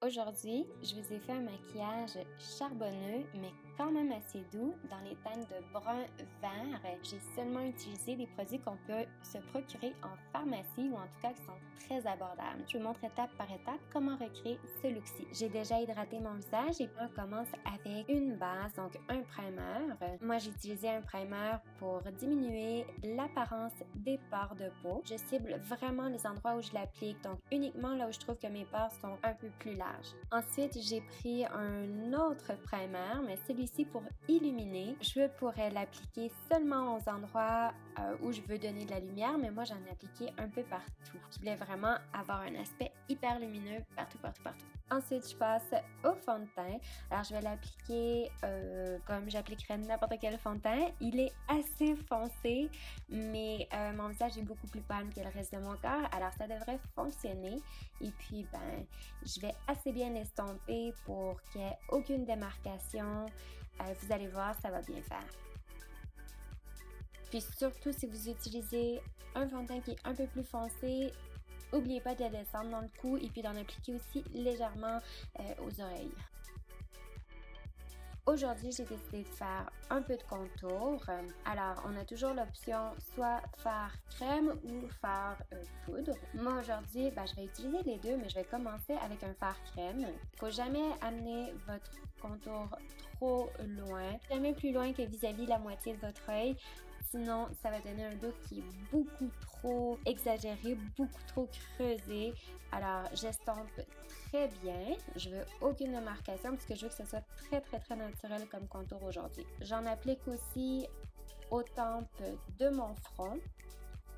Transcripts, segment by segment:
Aujourd'hui, je vous ai fait un maquillage charbonneux, mais quand même assez doux, dans les teintes de brun vert. J'ai seulement utilisé des produits qu'on peut se procurer en pharmacie ou en tout cas qui sont très abordables. Je vous montre étape par étape comment recréer ce look-ci. J'ai déjà hydraté mon visage et puis on commence avec une base, donc un primer. Moi, j'ai utilisé un primer pour diminuer l'apparence des pores de peau. Je cible vraiment les endroits où je l'applique, donc uniquement là où je trouve que mes pores sont un peu plus larges. Ensuite, j'ai pris un autre primer, mais celui-ci pour illuminer. Je pourrais l'appliquer seulement aux endroits où je veux donner de la lumière, mais moi j'en ai appliqué un peu partout. Je voulais vraiment avoir un aspect hyper lumineux partout. Ensuite, je passe au fond de teint. Alors, je vais l'appliquer comme j'appliquerais n'importe quel fond de teint. Il est assez foncé, mais mon visage est beaucoup plus pâle que le reste de mon corps, alors ça devrait fonctionner. Et puis, je vais assez bien l'estomper pour qu'il n'y ait aucune démarcation. Vous allez voir, ça va bien faire. Puis surtout, si vous utilisez un fond de teint qui est un peu plus foncé, n'oubliez pas de le descendre dans le cou et puis d'en appliquer aussi légèrement aux oreilles. Aujourd'hui, j'ai décidé de faire un peu de contour. Alors, on a toujours l'option soit fard crème ou fard poudre. Moi, aujourd'hui, je vais utiliser les deux, mais je vais commencer avec un fard crème. Il ne faut jamais amener votre contour trop loin, jamais plus loin que vis-à-vis la moitié de votre œil. Sinon, ça va donner un look qui est beaucoup trop exagéré, beaucoup trop creusé. Alors, j'estompe très bien. Je veux aucune démarcation parce que je veux que ce soit très naturel comme contour aujourd'hui. J'en applique aussi aux tempes de mon front.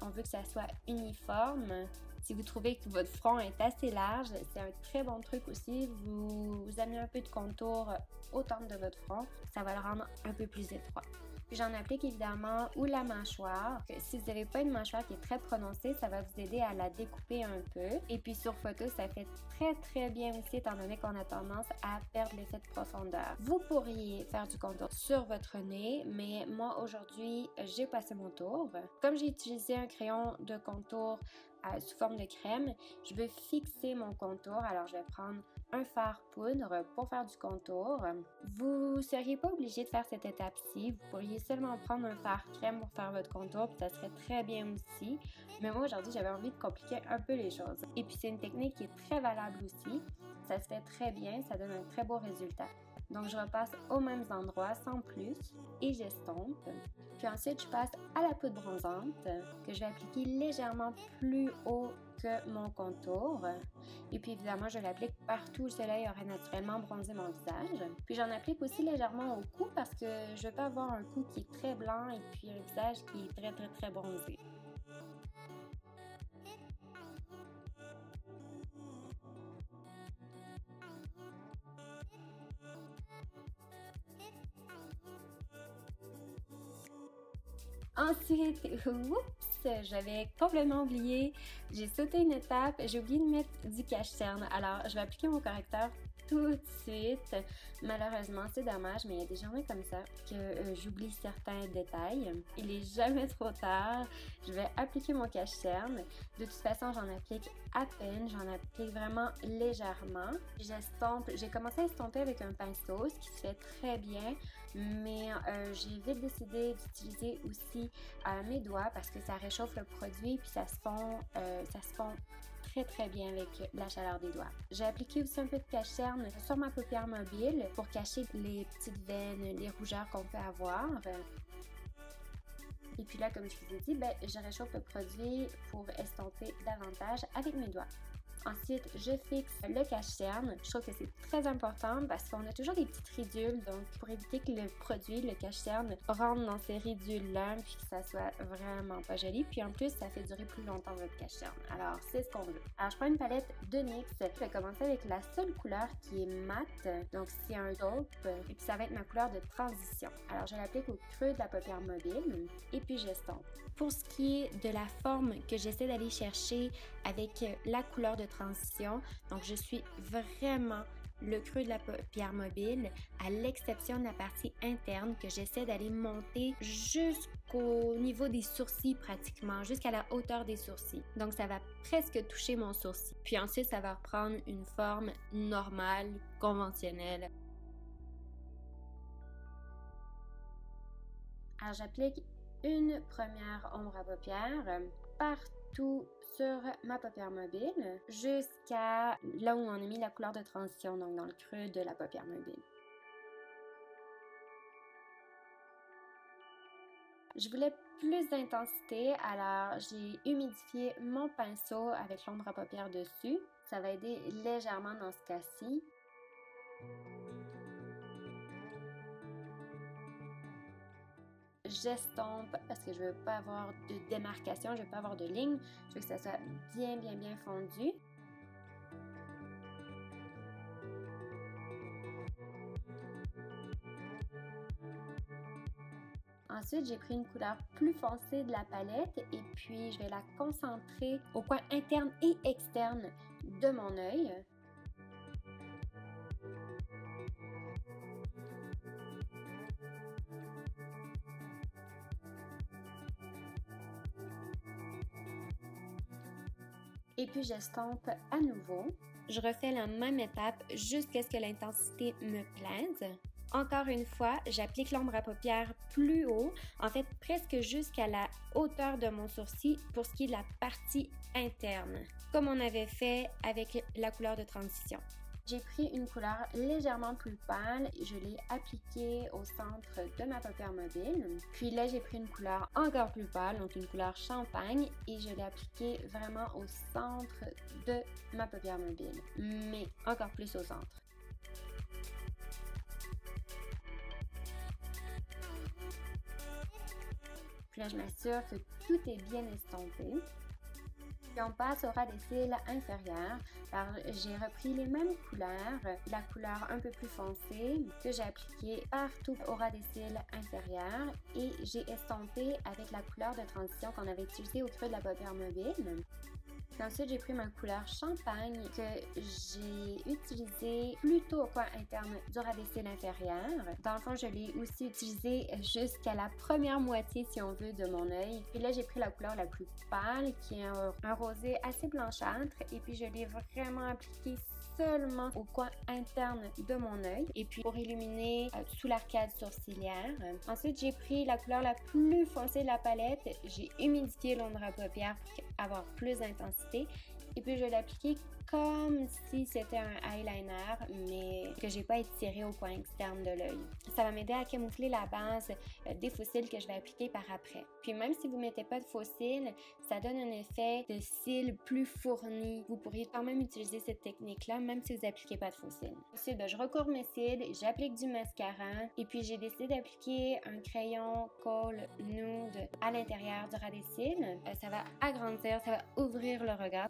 On veut que ça soit uniforme. Si vous trouvez que votre front est assez large, c'est un très bon truc aussi. Vous amenez un peu de contour aux tempes de votre front. Ça va le rendre un peu plus étroit. Puis j'en applique évidemment ou la mâchoire. Si vous n'avez pas une mâchoire qui est très prononcée, ça va vous aider à la découper un peu. Et puis sur photo, ça fait très bien aussi étant donné qu'on a tendance à perdre l'effet de profondeur. Vous pourriez faire du contour sur votre nez, mais moi aujourd'hui, j'ai passé mon tour. Comme j'ai utilisé un crayon de contour sous forme de crème, je veux fixer mon contour. Alors je vais prendre un fard poudre pour faire du contour. Vous ne seriez pas obligé de faire cette étape-ci. Vous pourriez seulement prendre un fard crème pour faire votre contour, puis ça serait très bien aussi. Mais moi aujourd'hui, j'avais envie de compliquer un peu les choses. Et puis c'est une technique qui est très valable aussi. Ça se fait très bien, ça donne un très beau résultat. Donc, je repasse aux mêmes endroits sans plus et j'estompe. Puis ensuite, je passe à la poudre bronzante que je vais appliquer légèrement plus haut que mon contour. Et puis évidemment, je l'applique partout où le soleil aurait naturellement bronzé mon visage. Puis j'en applique aussi légèrement au cou parce que je veux pas avoir un cou qui est très blanc et puis un visage qui est très bronzé. Ensuite, oups, j'avais complètement oublié, j'ai sauté une étape, j'ai oublié de mettre du cache-cerne. Alors, je vais appliquer mon correcteur tout de suite. Malheureusement, c'est dommage, mais il y a des journées comme ça que j'oublie certains détails. Il est jamais trop tard. Je vais appliquer mon cache-cerne. De toute façon, j'en applique à peine, j'en applique vraiment légèrement. J'estompe, j'ai commencé à estomper avec un pinceau, ce qui se fait très bien, mais j'ai vite décidé d'utiliser aussi mes doigts parce que ça réchauffe le produit puis ça se fond très bien avec la chaleur des doigts. J'ai appliqué aussi un peu de cache-cerne sur ma paupière mobile pour cacher les petites veines, les rougeurs qu'on peut avoir. Et puis là, comme je vous ai dit, je réchauffe le produit pour estomper davantage avec mes doigts. Ensuite, je fixe le cache-cerne. Je trouve que c'est très important parce qu'on a toujours des petites ridules. Donc, pour éviter que le produit, le cache-cerne, rentre dans ces ridules-là puis que ça soit vraiment pas joli. Puis en plus, ça fait durer plus longtemps votre cache-cerne. Alors, c'est ce qu'on veut. Alors, je prends une palette de NYX. Je vais commencer avec la seule couleur qui est mate. Donc, c'est un taupe. Et puis, ça va être ma couleur de transition. Alors, je l'applique au creux de la paupière mobile. Et puis, j'estompe. Pour ce qui est de la forme que j'essaie d'aller chercher avec la couleur de transition. Donc, je suis vraiment le creux de la paupière mobile, à l'exception de la partie interne que j'essaie d'aller monter jusqu'au niveau des sourcils pratiquement, jusqu'à la hauteur des sourcils. Donc, ça va presque toucher mon sourcil. Puis ensuite, ça va reprendre une forme normale, conventionnelle. Alors, j'applique une première ombre à paupières partout sur ma paupière mobile jusqu'à là où on a mis la couleur de transition, donc dans le creux de la paupière mobile. Je voulais plus d'intensité, alors j'ai humidifié mon pinceau avec l'ombre à paupières dessus. Ça va aider légèrement dans ce cas-ci. J'estompe parce que je veux pas avoir de démarcation, je veux pas avoir de ligne, je veux que ça soit bien fondu. Ensuite, j'ai pris une couleur plus foncée de la palette et puis je vais la concentrer au coin interne et externe de mon œil. Et puis j'estompe à nouveau. Je refais la même étape jusqu'à ce que l'intensité me plaise. Encore une fois, j'applique l'ombre à paupières plus haut, en fait presque jusqu'à la hauteur de mon sourcil pour ce qui est de la partie interne, comme on avait fait avec la couleur de transition. J'ai pris une couleur légèrement plus pâle et je l'ai appliquée au centre de ma paupière mobile. Puis là, j'ai pris une couleur encore plus pâle, donc une couleur champagne, et je l'ai appliquée vraiment au centre de ma paupière mobile, mais encore plus au centre. Puis là, je m'assure que tout est bien estompé. Puis on passe au ras des cils inférieurs. Alors, j'ai repris les mêmes couleurs, la couleur un peu plus foncée que j'ai appliquée partout au ras des cils inférieurs et j'ai estompé avec la couleur de transition qu'on avait utilisée au creux de la paupière mobile. Puis ensuite, j'ai pris ma couleur champagne que j'ai utilisée plutôt au coin interne du ras des cils inférieur. Dans le fond, je l'ai aussi utilisée jusqu'à la première moitié, si on veut, de mon œil. Puis là, j'ai pris la couleur la plus pâle, qui est un rosé assez blanchâtre. Et puis, je l'ai vraiment appliquée seulement au coin interne de mon œil et puis pour illuminer sous l'arcade sourcilière. Ensuite, j'ai pris la couleur la plus foncée de la palette. J'ai humidifié l'ombre à paupières pour avoir plus d'intensité et puis je l'ai appliqué comme si c'était un eyeliner, mais que j'ai pas étiré au coin externe de l'œil. Ça va m'aider à camoufler la base des faux cils que je vais appliquer par après. Puis même si vous mettez pas de faux cils, ça donne un effet de cils plus fourni. Vous pourriez quand même utiliser cette technique-là, même si vous n'appliquez pas de faux cils. Ensuite, je recouvre mes cils, j'applique du mascara et puis j'ai décidé d'appliquer un crayon Kohl Nude à l'intérieur du ras des cils. Ça va agrandir, ça va ouvrir le regard.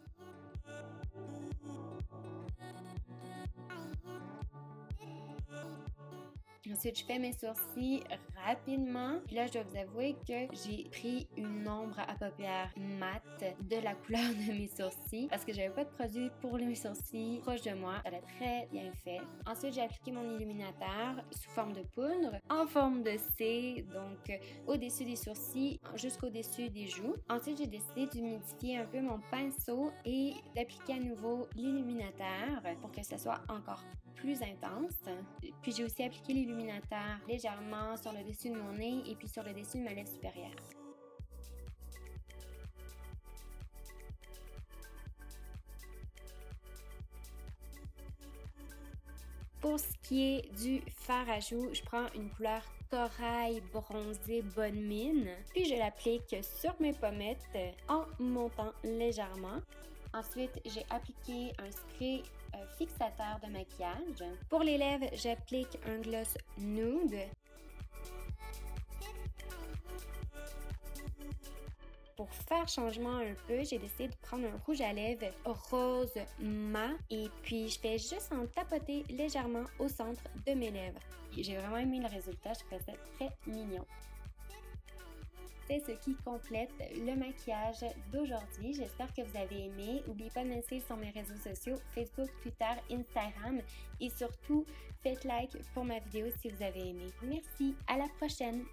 Ensuite, je fais mes sourcils rapidement. Puis là, je dois vous avouer que j'ai pris une ombre à paupières mat de la couleur de mes sourcils parce que j'avais pas de produit pour mes sourcils proche de moi. Ça l'a très bien fait. Ensuite, j'ai appliqué mon illuminateur sous forme de poudre en forme de C, donc au-dessus des sourcils jusqu'au-dessus des joues. Ensuite, j'ai décidé d'humidifier un peu mon pinceau et d'appliquer à nouveau l'illuminateur pour que ça soit encore plus intense. Puis j'ai aussi appliqué l'illuminateur légèrement sur le dessus de mon nez et puis sur le dessus de ma lèvre supérieure. Pour ce qui est du fard à joues, je prends une couleur corail bronzé bonne mine, puis je l'applique sur mes pommettes en montant légèrement. Ensuite, j'ai appliqué un spray fixateur de maquillage. Pour les lèvres, j'applique un gloss nude. Pour faire changement un peu, j'ai décidé de prendre un rouge à lèvres rose mat et puis je fais juste en tapoter légèrement au centre de mes lèvres. J'ai vraiment aimé le résultat, je trouvais ça très mignon. c'est ce qui complète le maquillage d'aujourd'hui. J'espère que vous avez aimé. N'oubliez pas de me suivre sur mes réseaux sociaux, Facebook, Twitter, Instagram et surtout, faites like pour ma vidéo si vous avez aimé. Merci, à la prochaine!